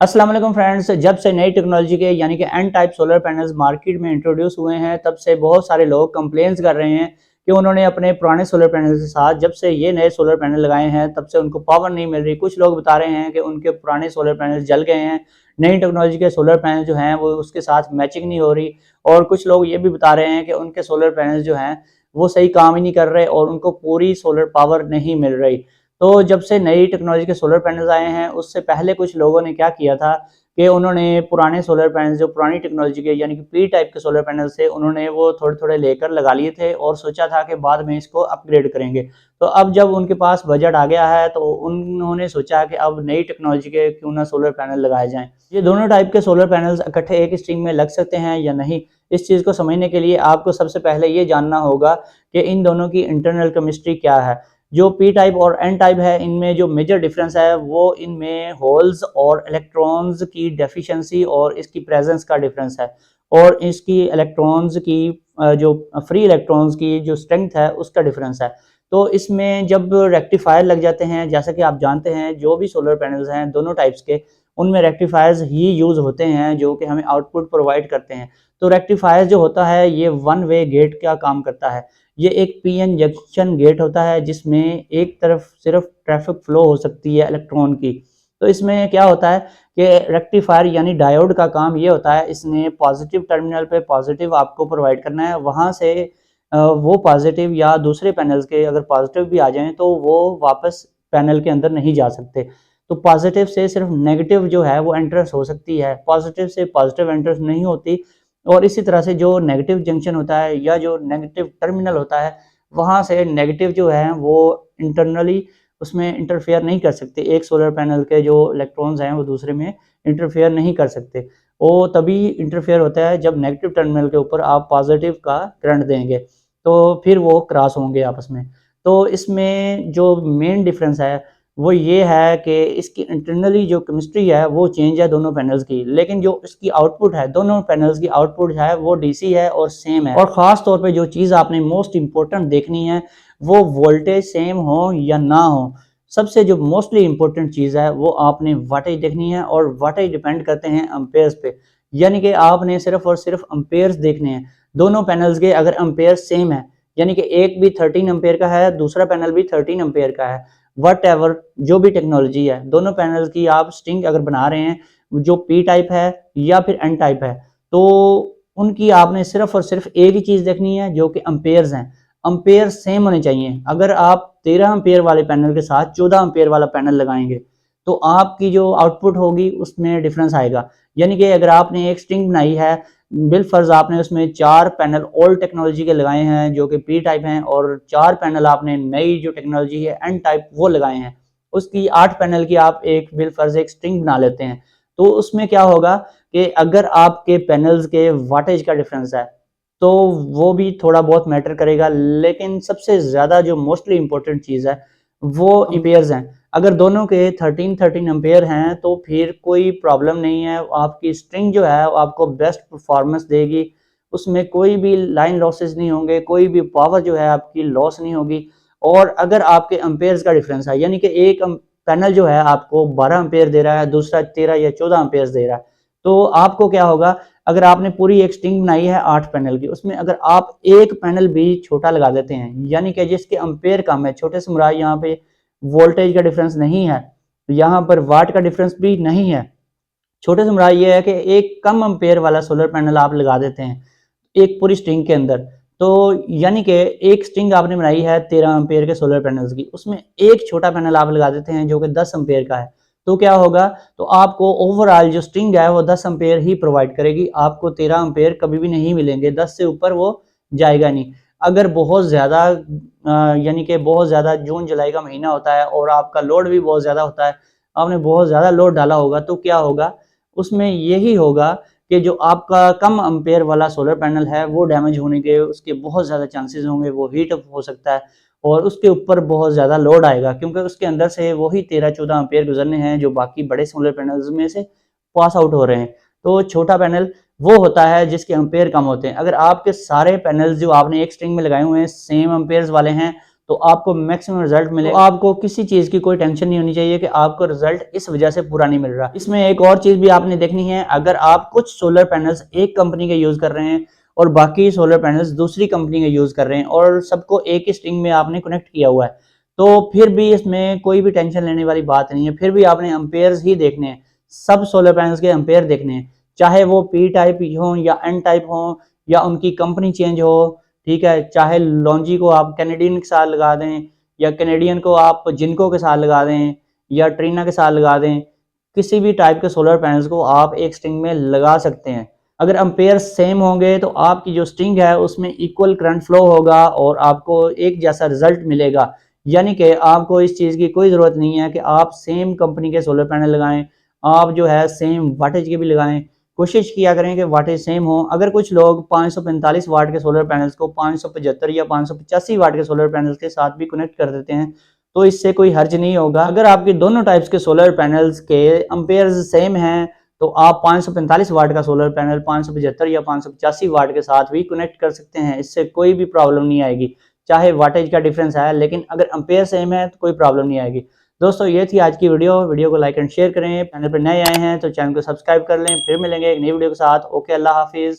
अस्सलाम वालेकुम फ्रेंड्स। जब से नई टेक्नोलॉजी के यानी कि N type solar panels market में इंट्रोड्यूस हुए हैं, तब से बहुत सारे लोग कंप्लेंट्स कर रहे हैं कि उन्होंने अपने पुराने सोलर पैनल के साथ जब से ये नए सोलर पैनल लगाए हैं तब से उनको पावर नहीं मिल रही। कुछ लोग बता रहे हैं कि उनके पुराने सोलर पैनल जल गए हैं, नई टेक्नोलॉजी के सोलर पैनल जो हैं वो उसके साथ मैचिंग नहीं हो रही। और कुछ लोग ये भी बता रहे हैं कि उनके सोलर पैनल जो हैं वो सही काम ही नहीं कर रहे और उनको पूरी सोलर पावर नहीं मिल रही। तो जब से नई टेक्नोलॉजी के सोलर पैनल्स आए हैं, उससे पहले कुछ लोगों ने क्या किया था कि उन्होंने पुराने सोलर पैनल जो पुरानी टेक्नोलॉजी के यानी कि पी टाइप के सोलर पैनल थे, उन्होंने वो थोड़े-थोड़े लेकर लगा लिए थे और सोचा था कि बाद में इसको अपग्रेड करेंगे। तो अब जब उनके पास बजट आ गया है, तो उन्होंने सोचा कि अब नई टेक्नोलॉजी के क्यों ना सोलर पैनल लगाए जाएँ। ये दोनों टाइप के सोलर पैनल्स इकट्ठे एक स्ट्रिंग में लग सकते हैं या नहीं, इस चीज़ को समझने के लिए आपको सबसे पहले ये जानना होगा कि इन दोनों की इंटरनल केमिस्ट्री क्या है। जो पी टाइप और एन टाइप है, इनमें जो मेजर डिफरेंस है वो इनमें होल्स और इलेक्ट्रॉन्स की डेफिशिएंसी और इसकी प्रेजेंस का डिफरेंस है। और इसकी इलेक्ट्रॉन्स की जो फ्री इलेक्ट्रॉन्स की जो स्ट्रेंथ है उसका डिफरेंस है। तो इसमें जब रेक्टिफायर लग जाते हैं, जैसा कि आप जानते हैं जो भी सोलर पैनल्स हैं दोनों टाइप्स के, उनमें रेक्टिफायर्स ही यूज़ होते हैं जो कि हमें आउटपुट प्रोवाइड करते हैं। तो रेक्टिफायर जो होता है ये वन वे गेट का काम करता है। ये एक पीएन जंक्शन गेट होता है जिसमें एक तरफ सिर्फ ट्रैफिक फ्लो हो सकती है इलेक्ट्रॉन की। तो इसमें क्या होता है कि रेक्टिफायर यानी डायोड का काम ये होता है, इसने पॉजिटिव टर्मिनल पे पॉजिटिव आपको प्रोवाइड करना है, वहाँ से वो पॉजिटिव या दूसरे पैनल्स के अगर पॉजिटिव भी आ जाएँ तो वो वापस पैनल के अंदर नहीं जा सकते। तो पॉजिटिव से सिर्फ नेगेटिव जो है वो एंट्रेंस हो सकती है, पॉजिटिव से पॉजिटिव एंट्रेंस नहीं होती। और इसी तरह से जो नेगेटिव जंक्शन होता है या जो नेगेटिव टर्मिनल होता है, वहाँ से नेगेटिव जो है वो इंटरनली उसमें इंटरफेयर नहीं कर सकते। एक सोलर पैनल के जो इलेक्ट्रॉन्स हैं वो दूसरे में इंटरफेयर नहीं कर सकते। वो तभी इंटरफेयर होता है जब नेगेटिव टर्मिनल के ऊपर आप पॉजिटिव का करंट देंगे, तो फिर वो क्रॉस होंगे आपस में। तो इसमें जो मेन डिफरेंस है वो ये है कि इसकी इंटरनली जो केमिस्ट्री है वो चेंज है दोनों पैनल्स की, लेकिन जो इसकी आउटपुट है दोनों पैनल्स की आउटपुट है वो डीसी है और सेम है। और ख़ास तौर पे जो चीज़ आपने मोस्ट इम्पोर्टेंट देखनी है वो वोल्टेज सेम हो या ना हो। सबसे जो मोस्टली इम्पोर्टेंट चीज़ है वो आपने वाटेज देखनी है, और वाटेज डिपेंड करते हैं एम्पेयर्स पे। यानी कि आपने सिर्फ और सिर्फ एम्पेयर्स देखने हैं। दोनों पैनल्स के अगर एम्पेयर सेम है, यानी कि एक भी 13 एम्पेयर का है, दूसरा पैनल भी 13 एम्पेयर का है, व्हाटएवर जो भी टेक्नोलॉजी है, दोनों पैनल्स की आप स्ट्रिंग अगर बना रहे हैं, जो पी टाइप है या फिर एन टाइप है, तो उनकी आपने सिर्फ और सिर्फ एक ही चीज़ देखनी है जो कि एम्पेयर्स हैं। एम्पेयर सेम होने चाहिए। अगर आप 13 एम्पेयर वाले पैनल के साथ 14 एम्पेयर वाला पैनल लगाएंगे, तो आपकी जो आउटपुट होगी उसमें डिफरेंस आएगा। यानी कि अगर आपने एक स्ट्रिंग बनाई है, बिलफर्ज आपने उसमें 4 पैनल ओल्ड टेक्नोलॉजी के लगाए हैं जो कि पी टाइप हैं, और 4 पैनल आपने नई जो टेक्नोलॉजी है एन टाइप वो लगाए हैं। उसकी 8 पैनल की आप एक बिलफर्ज एक स्ट्रिंग बना लेते हैं। तो उसमें क्या होगा कि अगर आपके पैनल्स के वाटेज का डिफरेंस है, तो वो भी थोड़ा बहुत मैटर करेगा, लेकिन सबसे ज़्यादा जो मोस्टली इम्पोर्टेंट चीज़ है वो एम्पेयर्स हैं। अगर दोनों के 13 एम्पेयर हैं तो फिर कोई प्रॉब्लम नहीं है, आपकी स्ट्रिंग जो है वो आपको बेस्ट परफॉर्मेंस देगी, उसमें कोई भी लाइन लॉसेस नहीं होंगे, कोई भी पावर जो है आपकी लॉस नहीं होगी। और अगर आपके एम्पेयर्स का डिफरेंस है, यानी कि एक पैनल जो है आपको 12 एम्पेयर दे रहा है, दूसरा 13 या 14 एम्पेयर दे रहा है, तो आपको क्या होगा, अगर आपने पूरी एक स्ट्रिंग बनाई है 8 पैनल की, उसमें अगर आप एक पैनल भी छोटा लगा देते हैं, यानी कि जिसके एम्पेयर कम है, छोटे से मुराद यहाँ पे वोल्टेज का डिफरेंस नहीं है, यहाँ पर वाट का डिफरेंस भी नहीं है। छोटे से मुराद ये है कि एक कम एम्पेयर वाला सोलर पैनल आप लगा देते हैं एक पूरी स्ट्रिंग के अंदर, तो यानी कि एक स्ट्रिंग आपने बनाई है 13 एम्पेयर के सोलर पैनल्स की, उसमें एक छोटा पैनल आप लगा देते हैं जो कि 10 एम्पेयर का है। तो क्या होगा, तो आपको ओवरऑल जो स्ट्रिंग है वो 10 एम्पेयर ही प्रोवाइड करेगी, आपको 13 एम्पेयर कभी भी नहीं मिलेंगे, 10 से ऊपर वो जाएगा नहीं। अगर बहुत ज़्यादा यानी कि बहुत ज़्यादा जून जुलाई का महीना होता है और आपका लोड भी बहुत ज़्यादा होता है, आपने बहुत ज़्यादा लोड डाला होगा, तो क्या होगा, उसमें यही होगा कि जो आपका कम एम्पेयर वाला सोलर पैनल है वो डैमेज होने के उसके बहुत ज़्यादा चांसेस होंगे, वो हीट अप हो सकता है और उसके ऊपर बहुत ज़्यादा लोड आएगा, क्योंकि उसके अंदर से वही 13-14 एम्पेयर गुजरने हैं जो बाकी बड़े सोलर पैनल्स में से पास आउट हो रहे हैं। तो छोटा पैनल वो होता है जिसके एम्पेयर कम होते हैं। अगर आपके सारे पैनल्स जो आपने एक स्ट्रिंग में लगाए हुए हैं सेम एम्पेयर्स वाले हैं, तो आपको मैक्सिमम रिजल्ट मिले। तो आपको किसी चीज़ की कोई टेंशन नहीं होनी चाहिए कि आपको रिजल्ट इस वजह से पूरा नहीं मिल रहा। इसमें एक और चीज़ भी आपने देखनी है, अगर आप कुछ सोलर पैनल्स एक कंपनी के यूज़ कर रहे हैं और बाकी सोलर पैनल्स दूसरी कंपनी के यूज़ कर रहे हैं और सबको एक ही स्ट्रिंग में आपने कनेक्ट किया हुआ है, तो फिर भी इसमें कोई भी टेंशन लेने वाली बात नहीं है। फिर भी आपने एम्पेयर्स ही देखने हैं, सब सोलर पैनल्स के एम्पेयर देखने हैं, चाहे वो पी टाइप हो या एन टाइप हो या उनकी कंपनी चेंज हो, ठीक है। चाहे लॉन्जी को आप कैनेडियन के साथ लगा दें या कैनेडियन को आप जिनको के साथ लगा दें या ट्रीना के साथ लगा दें, किसी भी टाइप के सोलर पैनल्स को आप एक स्ट्रिंग में लगा सकते हैं। अगर एम्पेयर सेम होंगे तो आपकी जो स्ट्रिंग है उसमें इक्वल करंट फ्लो होगा और आपको एक जैसा रिजल्ट मिलेगा। यानी कि आपको इस चीज़ की कोई ज़रूरत नहीं है कि आप सेम कंपनी के सोलर पैनल लगाएं, आप जो है सेम वाटेज के भी लगाएं। कोशिश किया करें कि वाटेज सेम हो। अगर कुछ लोग 545 वाट के सोलर पैनल्स को 575 या 585 वाट के सोलर पैनल्स के साथ भी कनेक्ट कर देते हैं, तो इससे कोई हर्ज नहीं होगा। अगर आपके दोनों टाइप्स के सोलर पैनल्स के एम्पेयर्स सेम हैं, तो आप 545 वाट का सोलर पैनल 575 या 585 वाट के साथ भी कनेक्ट कर सकते हैं। इससे कोई भी प्रॉब्लम नहीं आएगी, चाहे वाटेज का डिफरेंस है, लेकिन अगर एम्पेयर सेम है तो कोई प्रॉब्लम नहीं आएगी। दोस्तों ये थी आज की वीडियो को लाइक एंड शेयर करें। चैनल पर नए आए हैं तो चैनल को सब्सक्राइब कर लें। फिर मिलेंगे एक नई वीडियो के साथ। ओके, अल्लाह हाफिज़।